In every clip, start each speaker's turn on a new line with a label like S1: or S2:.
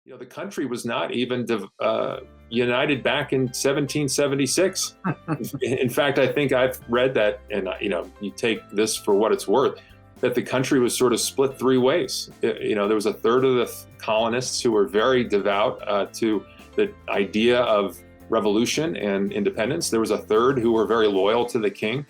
S1: The country was not even united back in 1776. In fact, I think I've read that, and you take this for what it's worth, that the country was sort of split three ways. There was a third of the colonists who were very devout to the idea of revolution and independence. There was a third who were very loyal to the king,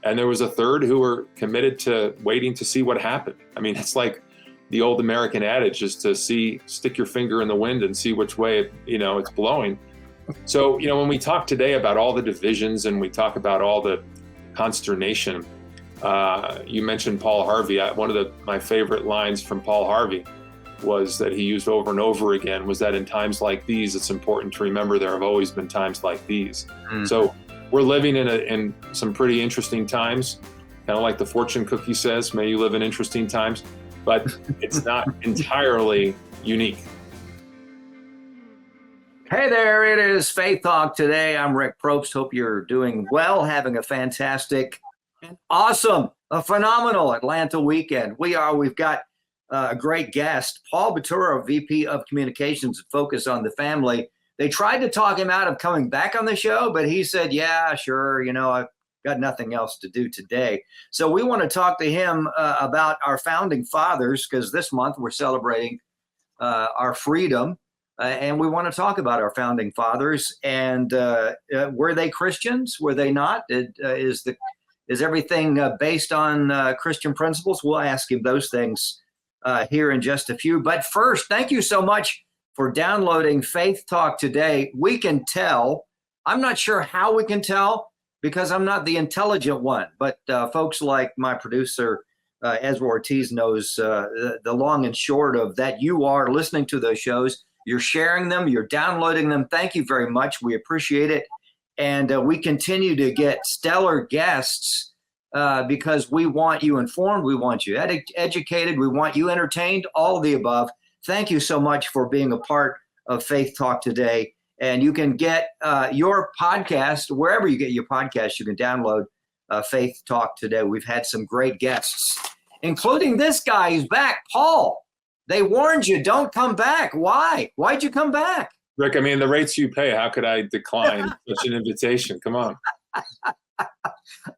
S1: and there was a third who were committed to waiting to see what happened. I mean, it's like the old American adage is to stick your finger in the wind and see which way it's blowing. So, when we talk today about all the divisions and we talk about all the consternation, you mentioned Paul Harvey. One of my favorite lines from Paul Harvey was that he used over and over again was that in times like these, it's important to remember there have always been times like these. Mm. So we're living in some pretty interesting times, kind of like the fortune cookie says, may you live in interesting times. But it's not entirely unique.
S2: Hey there, it is Faith Talk today. I'm Rick Probst. Hope you're doing well, having a fantastic and awesome, a phenomenal Atlanta weekend. We've got a great guest, Paul Batura, VP of Communications at Focus on the Family. They tried to talk him out of coming back on the show, but he said, yeah, sure, I've got nothing else to do today. So we want to talk to him about our founding fathers, because this month we're celebrating our freedom. And we want to talk about our founding fathers. And were they Christians? Were they not? Is everything based on Christian principles? We'll ask him those things here in just a few. But first, thank you so much for downloading Faith Talk today. We can tell, I'm not sure how we can tell, because I'm not the intelligent one, but folks like my producer, Ezra Ortiz, knows the long and short of that. You are listening to those shows. You're sharing them. You're downloading them. Thank you very much. We appreciate it. And we continue to get stellar guests because we want you informed. We want you educated. We want you entertained, all of the above. Thank you so much for being a part of Faith Talk today. And you can get your podcast, wherever you get your podcast, you can download Faith Talk today. We've had some great guests, including this guy who's back, Paul. They warned you, don't come back. Why? Why'd you come back?
S1: Rick, I mean, the rates you pay, how could I decline such an invitation? Come on.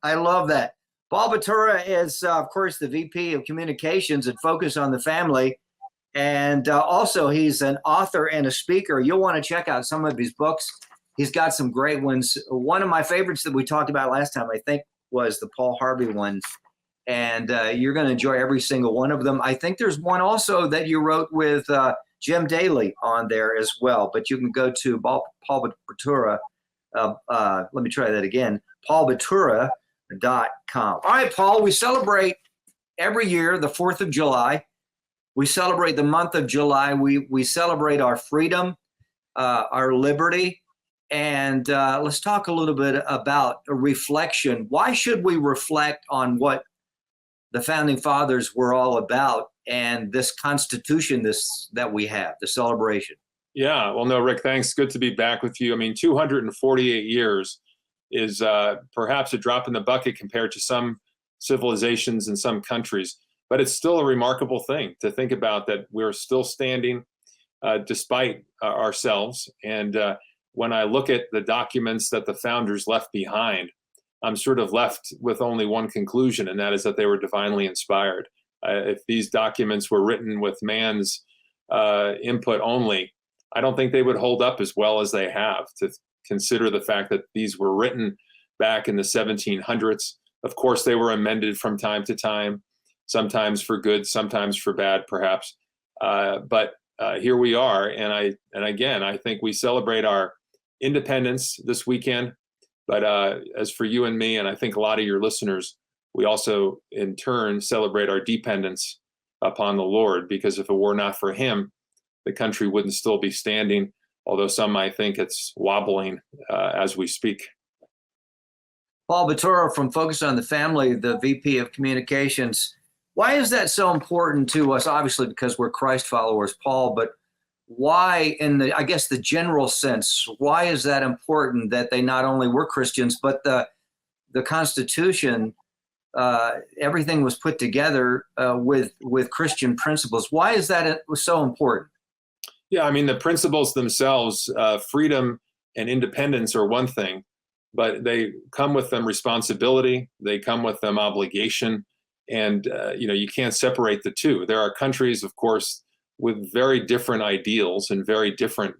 S2: I love that. Paul Batura is, of course, the VP of Communications at Focus on the Family. And also, he's an author and a speaker. You'll want to check out some of his books. He's got some great ones. One of my favorites that we talked about last time, I think, was the Paul Harvey one. And you're going to enjoy every single one of them. I think there's one also that you wrote with Jim Daly on there as well. But you can go to Paul Batura. Let me try that again. paulbatura.com. All right, Paul, we celebrate every year the 4th of July. We celebrate the month of July. We celebrate our freedom, our liberty. And let's talk a little bit about a reflection. Why should we reflect on what the founding fathers were all about and this Constitution that we have, the celebration?
S1: Yeah, well, no, Rick, thanks. Good to be back with you. I mean, 248 years is perhaps a drop in the bucket compared to some civilizations in some countries. But it's still a remarkable thing to think about, that we're still standing despite ourselves. And when I look at the documents that the founders left behind, I'm sort of left with only one conclusion, and that is that they were divinely inspired. If these documents were written with man's input only, I don't think they would hold up as well as they have, to consider the fact that these were written back in the 1700s. Of course, they were amended from time to time, sometimes for good, sometimes for bad, perhaps. But here we are. And again, I think we celebrate our independence this weekend. But as for you and me, and I think a lot of your listeners, we also in turn celebrate our dependence upon the Lord, because if it were not for him, the country wouldn't still be standing, although some might think it's wobbling as we speak.
S2: Paul Batura from Focus on the Family, the VP of Communications. Why is that so important to us? Obviously, because we're Christ followers, Paul, but why, in the, I guess, the general sense, why is that important that they not only were Christians, but the Constitution, everything was put together with Christian principles? Why is that so important?
S1: Yeah, I mean, the principles themselves, freedom and independence are one thing, but they come with them responsibility, they come with them obligation, and you can't separate the two. There are countries, of course, with very different ideals and very different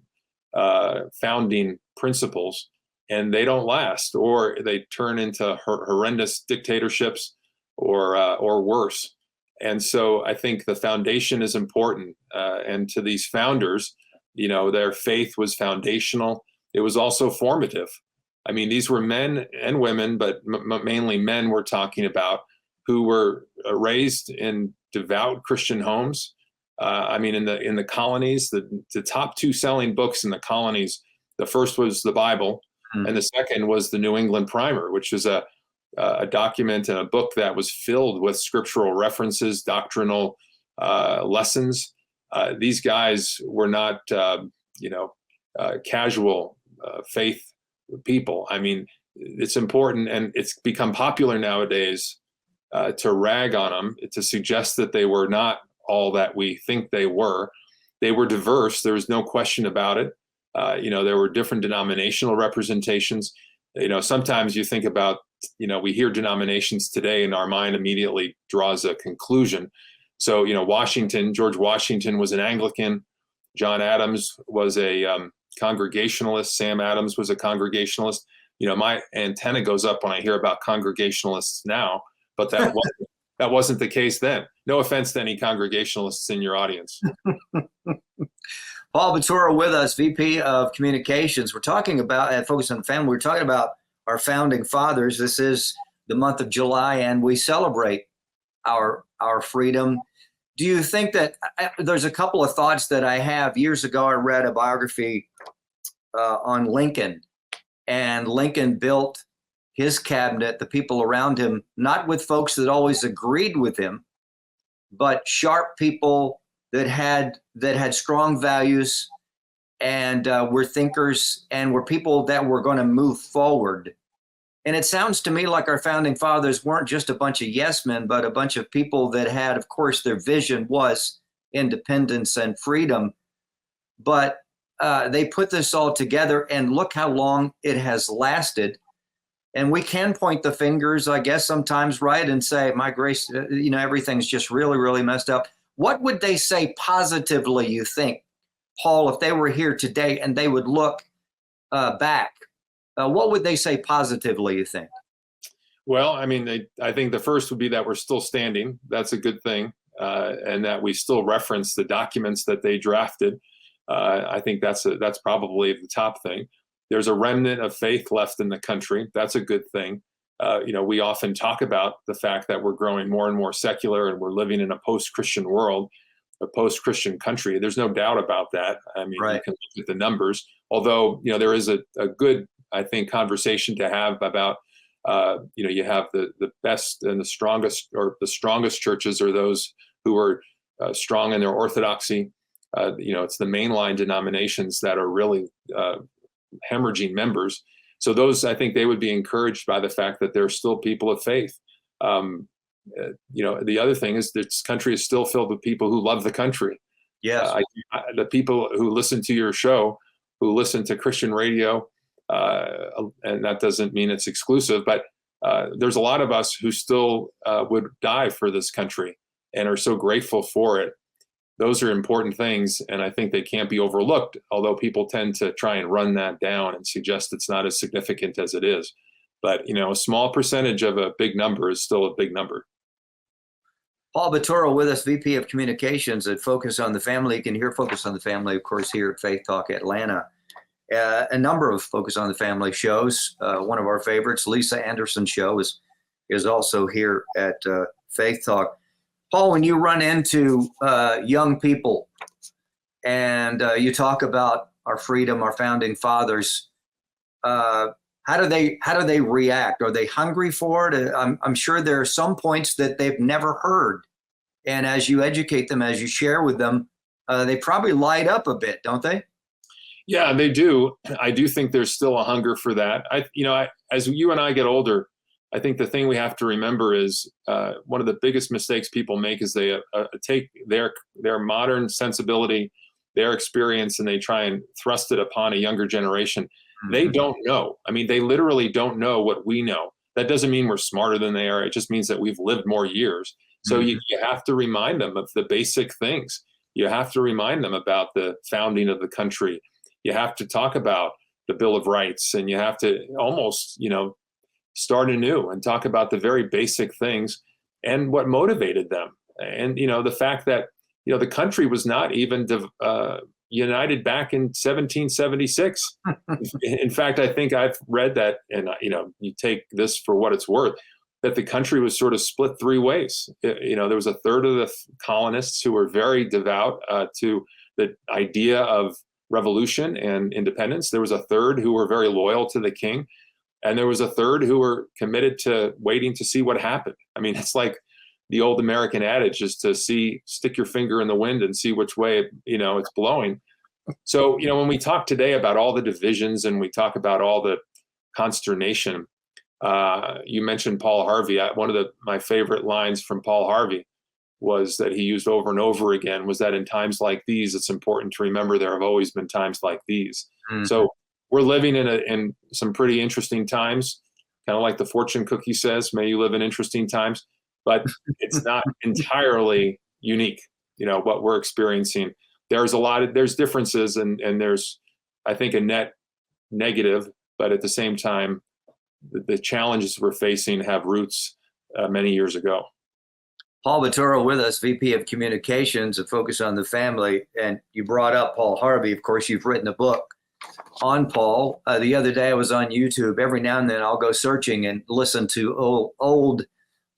S1: founding principles, and they don't last, or they turn into horrendous dictatorships, or worse. And so I think the foundation is important. And to these founders, their faith was foundational. It was also formative. I mean, these were men and women, but mainly men we're talking about, who were raised in devout Christian homes. I mean, in the colonies, the top two selling books in the colonies, the first was the Bible, and the second was the New England Primer, which is a document and a book that was filled with scriptural references, doctrinal lessons. These guys were not, casual faith people. I mean, it's important, and it's become popular nowadays to rag on them, to suggest that they were not all that we think they were. They were diverse. There was no question about it. There were different denominational representations. Sometimes you think about, we hear denominations today and our mind immediately draws a conclusion. So, George Washington was an Anglican. John Adams was a Congregationalist. Sam Adams was a Congregationalist. My antenna goes up when I hear about Congregationalists now, but that wasn't the case then. No offense to any Congregationalists in your audience.
S2: Paul Batura with us, VP of Communications. We're talking about, at Focus on the Family, we're talking about our founding fathers. This is the month of July, and we celebrate our freedom. Do you think that there's a couple of thoughts that I have? Years ago, I read a biography on Lincoln, and Lincoln built his cabinet, the people around him, not with folks that always agreed with him, but sharp people that had strong values and were thinkers and were people that were going to move forward. And it sounds to me like our founding fathers weren't just a bunch of yes men, but a bunch of people that had, of course, their vision was independence and freedom. But they put this all together, and look how long it has lasted. And we can point the fingers, I guess, sometimes, right, and say, my grace, everything's just really, really messed up. What would they say positively, you think, Paul, if they were here today and they would look back? What would they say positively, you think?
S1: Well, I mean, I think the first would be that we're still standing. That's a good thing. And that we still reference the documents that they drafted. I think that's probably the top thing. There's a remnant of faith left in the country. That's a good thing. We often talk about the fact that we're growing more and more secular, and we're living in a post-Christian world, a post-Christian country. There's no doubt about that. I mean, right. You can look at the numbers, although, there is a good, I think, conversation to have about, you have the best and the strongest, or the strongest churches are those who are strong in their orthodoxy. It's the mainline denominations that are really hemorrhaging members. So those, I think they would be encouraged by the fact that there are still people of faith. The other thing is this country is still filled with people who love the country.
S2: Yes.
S1: The people who listen to your show, who listen to Christian radio, and that doesn't mean it's exclusive, but there's a lot of us who still would die for this country and are so grateful for it. Those are important things, and I think they can't be overlooked, although people tend to try and run that down and suggest it's not as significant as it is. But, a small percentage of a big number is still a big number.
S2: Paul Batura with us, VP of Communications at Focus on the Family. You can hear Focus on the Family, of course, here at Faith Talk Atlanta. A number of Focus on the Family shows. One of our favorites, Lisa Anderson's show, is also here at Faith Talk. Paul, when you run into young people and you talk about our freedom, our founding fathers, how do they react? Are they hungry for it? I'm sure there are some points that they've never heard, and as you educate them, as you share with them, they probably light up a bit, don't they?
S1: Yeah, they do. I do think there's still a hunger for that. As you and I get older, I think the thing we have to remember is one of the biggest mistakes people make is they take their modern sensibility their experience and they try and thrust it upon a younger generation. They don't know. I mean, they literally don't know what we know. That doesn't mean we're smarter than they are. It just means that we've lived more years. So you have to remind them of the basic things. You have to remind them about the founding of the country. You have to talk about the Bill of Rights, and you have to almost, start anew and talk about the very basic things and what motivated them. And, the fact that, the country was not even united back in 1776. In fact, I think I've read that, and, you take this for what it's worth, that the country was sort of split three ways. There was a third of the colonists who were very devout to the idea of revolution and independence. There was a third who were very loyal to the king. And there was a third who were committed to waiting to see what happened. I mean, it's like the old American adage is to stick your finger in the wind and see which way, it's blowing. So, when we talk today about all the divisions and we talk about all the consternation, you mentioned Paul Harvey. One of my favorite lines from Paul Harvey was that he used over and over again was that in times like these, it's important to remember there have always been times like these. Mm-hmm. So we're living in some pretty interesting times, kind of like the fortune cookie says, may you live in interesting times, but it's not entirely unique, what we're experiencing. There's differences and there's, I think, a net negative, but at the same time, the challenges we're facing have roots many years ago.
S2: Paul Batura with us, VP of Communications, a focus on the family. And you brought up Paul Harvey. Of course, you've written a book on Paul. The other day I was on YouTube. Every now and then I'll go searching and listen to old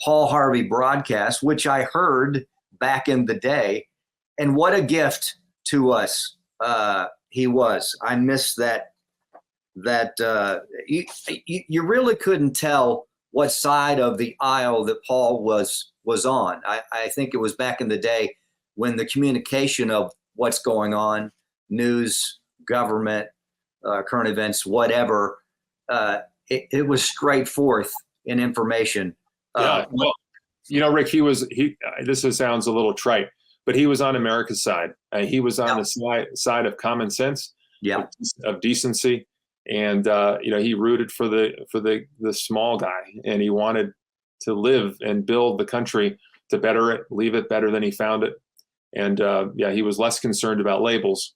S2: Paul Harvey broadcasts, which I heard back in the day. And what a gift to us he was. I miss that you really couldn't tell what side of the aisle that Paul was on. I think it was back in the day when the communication of what's going on, news, government, current events, whatever, it was straight forth in information.
S1: Yeah, well, Rick, this sounds a little trite, but he was on America's side. He was on the side of common sense, of decency. And, he rooted for the small guy, and he wanted to live and build the country to better it, leave it better than he found it. And he was less concerned about labels.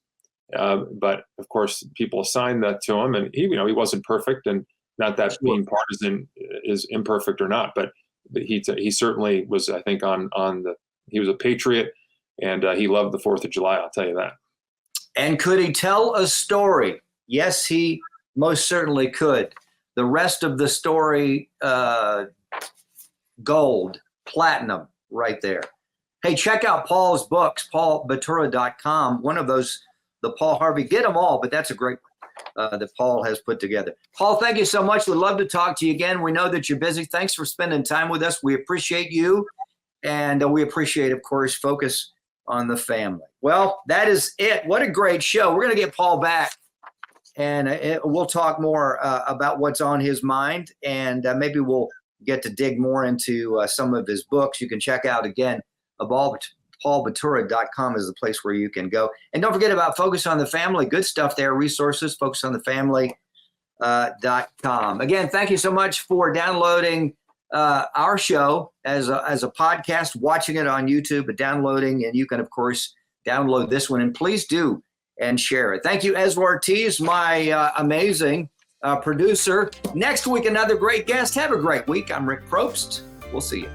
S1: But of course, people assigned that to him, and he wasn't perfect, and not that being partisan is imperfect or not, but he certainly was, I think, he was a patriot, and he loved the 4th of July. I'll tell you that.
S2: And could he tell a story? Yes, he most certainly could. The rest of the story, gold, platinum, right there. Hey, check out Paul's books, paulbatura.com. One of those, the Paul Harvey, get them all, but that's a great one that Paul has put together. Paul, thank you so much. We'd love to talk to you again. We know that you're busy. Thanks for spending time with us. We appreciate you, and we appreciate, of course, Focus on the Family. Well, that is it. What a great show. We're going to get Paul back, and we'll talk more about what's on his mind, and maybe we'll get to dig more into some of his books. You can check out, again, paulbatura.com is the place where you can go. And don't forget about Focus on the Family. Good stuff there, resources, focusonthefamily.com. Again, thank you so much for downloading our show as a podcast, watching it on YouTube, but downloading, and you can, of course, download this one. And please do and share it. Thank you, Ezra Ortiz, my amazing producer. Next week, another great guest. Have a great week. I'm Rick Probst. We'll see you.